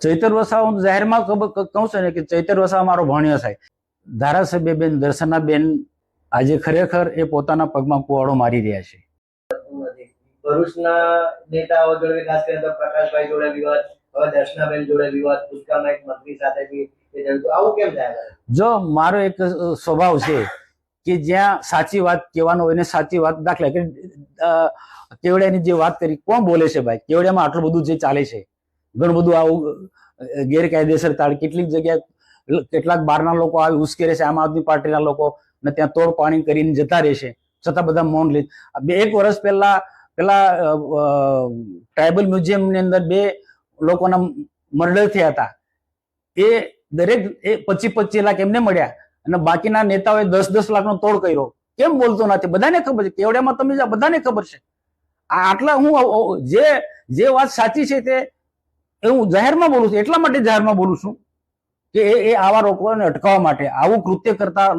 ચૈતર વસાવા હું જાહેરમાં કહું છું ને કે ચૈતર વસાવા મારો ભણ્યો થાય. ધારાસભ્ય બેન દર્શનાબેન આજે ખરેખર એ પોતાના પગમાં કુવાડો મારી રહ્યા છે. ભરૂચના નેતાઓ જોડે ખાસ કરીને તો પ્રકાશભાઈ જોડે વિવાદ, હવે દર્શનાબેન જોડે વિવાદ, ભૂતકાળના એક મંત્રી સાથે બી આવું કેમ થાય? જો મારો એક સ્વભાવ છે કે જ્યાં સાચી વાત કહેવાનો હોય ને સાચી વાત, દાખલા કે કેવડિયાની જે વાત કરી, કોણ બોલે છે ભાઈ? કેવડિયામાં આટલું બધું જે ચાલે છે, ઘણું બધું આવું ગેરકાયદેસર તાળ, કેટલીક જગ્યાએ કેટલાક બહારના લોકો આવી ઉશ્કેરે છે, આમ આદમી પાર્ટીના લોકો, ને ત્યાં તોડ પાણી કરીને જતા રહેશે, છતાં બધા મૌન લે. 1 વર્ષ પહેલા ટ્રાઇબલ મ્યુઝિયમ ની અંદર 2 લોકોના મર્ડર થયા હતા. એ દરેક 25-25 લાખ એમને મળ્યા અને બાકીના નેતાઓએ 10-10 લાખનો તોડ કર્યો. કેમ બોલતો નથી? બધાને ખબર છે. કેવડિયામાં તમે બધાને ખબર છે. આટલા હું જે વાત સાચી છે તે હું જાહેરમાં બોલું છું. એટલા માટે જાહેરમાં બોલું છું કે એ આવા લોકોને અટકાવવા માટે, આવું કૃત્ય કરતા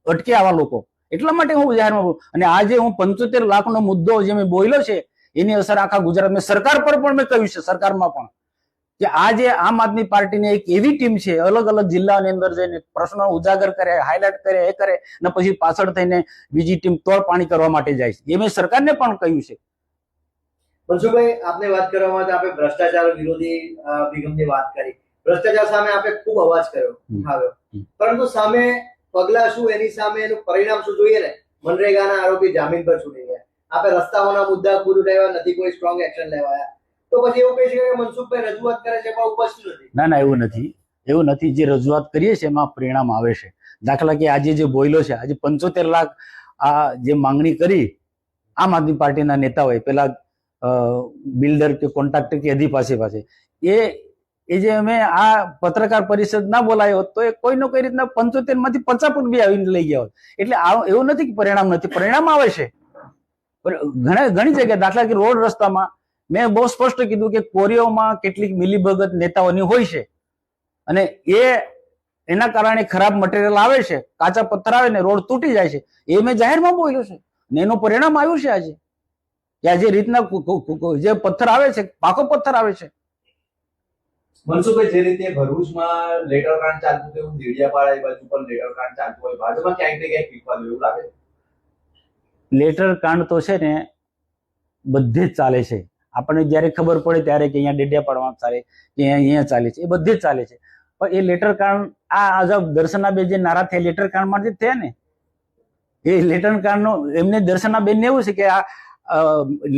અટકે આવા લોકો, એટલા માટે હું જાહેરમાં બોલું. અને આજે હું 75 લાખનો મુદ્દો જે મેં બોલ્યો છે એની અસર આખા ગુજરાત, મેં સરકાર પર પણ મેં કહ્યું છે, સરકારમાં પણ, કે આજે આમ આદમી પાર્ટીની એક એવી ટીમ છે, અલગ અલગ જિલ્લાની અંદર જઈને પ્રશ્નો ઉજાગર કરે, હાઇલાઇટ કરે, એ કરે ને પછી પાછળ થઈને બીજી ટીમ તોડ પાણી કરવા માટે જાય છે. એ મેં સરકારને પણ કહ્યું છે. મનસુખભાઈ, આપને વાત કરવામાં તો આપણે ભ્રષ્ટાચાર વિરોધી અભિગમની વાત કરી. ભ્રષ્ટાચાર સામે આપણે ખૂબ અવાજ ઉઠાવ્યો, પરંતુ સામે પગલા શું, એની સામે એનું પરિણામ શું જોઈએ ને? મનરેગાના આરોપી જામીન પર છૂટી ગયા, આપણે રસ્તાઓના મુદ્દા ખુદ ઉઠાવ્યા નથી, કોઈ સ્ટ્રોંગ એક્શન લેવાયા, તો પછી એવું કહી શકાય કે મનસુખભાઈ રજૂઆત કરે છે પણ ઉપજતું નથી? ના, એવું નથી. જે રજૂઆત કરીએ છીએ એમાં પરિણામ આવે છે. દાખલા કે આજે જે બોલ્યો છે, આજે 75 લાખ આ જે માંગણી કરી આમ આદમી પાર્ટીના નેતાઓએ, પેલા બિલ્ડર કે કોન્ટ્રાક્ટર કે અધી પાસે એ જે અમે આ પત્રકાર પરિષદ ના બોલાયો હોત તો એ કોઈને કોઈ રીતના 75 માંથી 50 પણ બી આવીને લઈ ગયા હોત. એટલે એવું નથી કે પરિણામ નથી, પરિણામ આવે છે. ઘણી જગ્યાએ, દાખલા કે રોડ રસ્તામાં મેં બહુ સ્પષ્ટ કીધું કે કોરીઓમાં કેટલીક મિલીભગત નેતાઓની હોય છે અને એના કારણે ખરાબ મટીરિયલ આવે છે, કાચા પથ્થર આવે ને રોડ તૂટી જાય છે. એ મેં જાહેરમાં બોલ્યો છે ને એનું પરિણામ આવ્યું છે આજે, કે આ જે રીતના જે પથ્થર આવે છે, પાકો પથ્થર આવે છે. મનસુખભાઈ, જે રીતે ભરૂચમાં લેટર કાંડ ચાલતું હતું, દેડિયાપાડા એ બાજુ પણ લેટર કાંડ ચાલતું હોય, ભાજપમાં ક્યાંક ને ક્યાંક પીકવાનું એવું લાગે? લેટર કાંડ તો છે ને બધે જ ચાલે છે. આપણને જયારે ખબર પડે ત્યારે કે અહીંયા ડેડિયાપાડામાં ચાલે, કે અહીંયા ચાલે છે, એ બધે જ ચાલે છે. પણ એ લેટર કાંડ, આ અજબ દર્શનાબેન જે નારાજ થયા લેટર કાંડ માંથી થયા ને, એ લેટર કાંડ નો એમને દર્શનાબેન ને એવું છે કે આ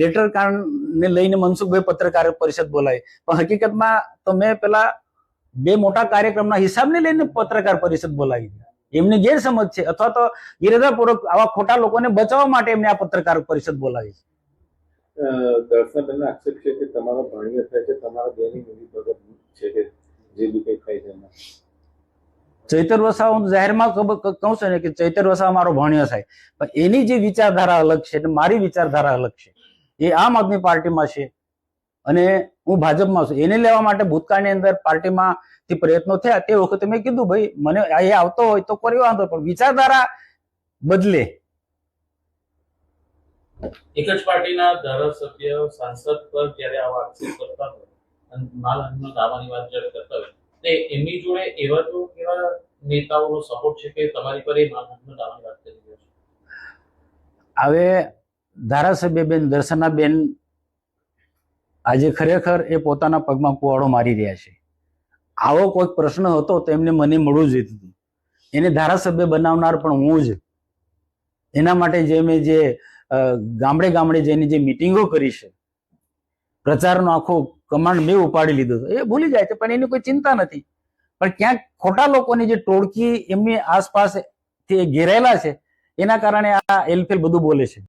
લેટર કાંડ ને લઈને મનસુખભાઈ પત્રકાર પરિષદ બોલાવી, પણ હકીકતમાં તો મેં પેલા 2 મોટા કાર્યક્રમના હિસાબને લઈને પત્રકાર પરિષદ બોલાવી. એમની ગેરસમજ છે, અથવા તો ઇરાદાપૂર્વક આવા ખોટા લોકોને બચાવવા માટે એમને આ પત્રકાર પરિષદ બોલાવી. દર્શનાબેનનો આક્ષેપ છે કે તમારો ભાણિયો થાય છે, તમારા બેની મિલીભગત છે કે જે બી કંઈ થાય છે એમાં. ચૈતર વસાવા હું જાહેરમાં કહું છું ને કે ચૈતર વસાવા મારો ભણ્યો થાય, પણ એની જે વિચારધારા અલગ છે ને મારી વિચારધારા અલગ છે. એ આમ આદમી પાર્ટીમાં છે અને હું ભાજપમાં છું. એને લેવા માટે ભૂતકાળની અંદર પાર્ટીમાંથી પ્રયત્નો થયા. તે વખતે મેં કીધું ભાઈ મને એ આવતો હોય તો કરી વાંધો, પણ વિચારધારા બદલે. એક જ પાર્ટીના ધારાસભ્ય સાંસદ પર જ્યારે આવા આક્ષેપ કરતા હોય અને માનહાનિનો દાવાની વાત જ્યારે કરતા હોય, તે એમની જોડે એવા તો કેવા નેતાઓનો સપોર્ટ છે કે તમારી પર એ માનહાનિનો દાવાની વાત કરી રહ્યો છે? હવે ધારાસભ્ય બેન દર્શનાબેન આજે ખરેખર એ પોતાના પગમાં કુવાડો મારી રહ્યા છે. આવો કોઈ પ્રશ્ન હતો તો એમને મને મળવું જોઈતું હતું. એને ધારાસભ્ય બનાવનાર પણ હું જ. એના માટે જે મેં જે ગામડે ગામડે જઈને જે મિટિંગો કરી છે, પ્રચારનો આખો કમાન્ડ મેં ઉપાડી લીધો હતો, એ ભૂલી જાય છે. પણ એની કોઈ ચિંતા નથી. પણ ક્યાંક ખોટા લોકોની જે ટોળકી એમની આસપાસ ઘેરાયેલા છે, એના કારણે આ એલફેલ બધું બોલે છે.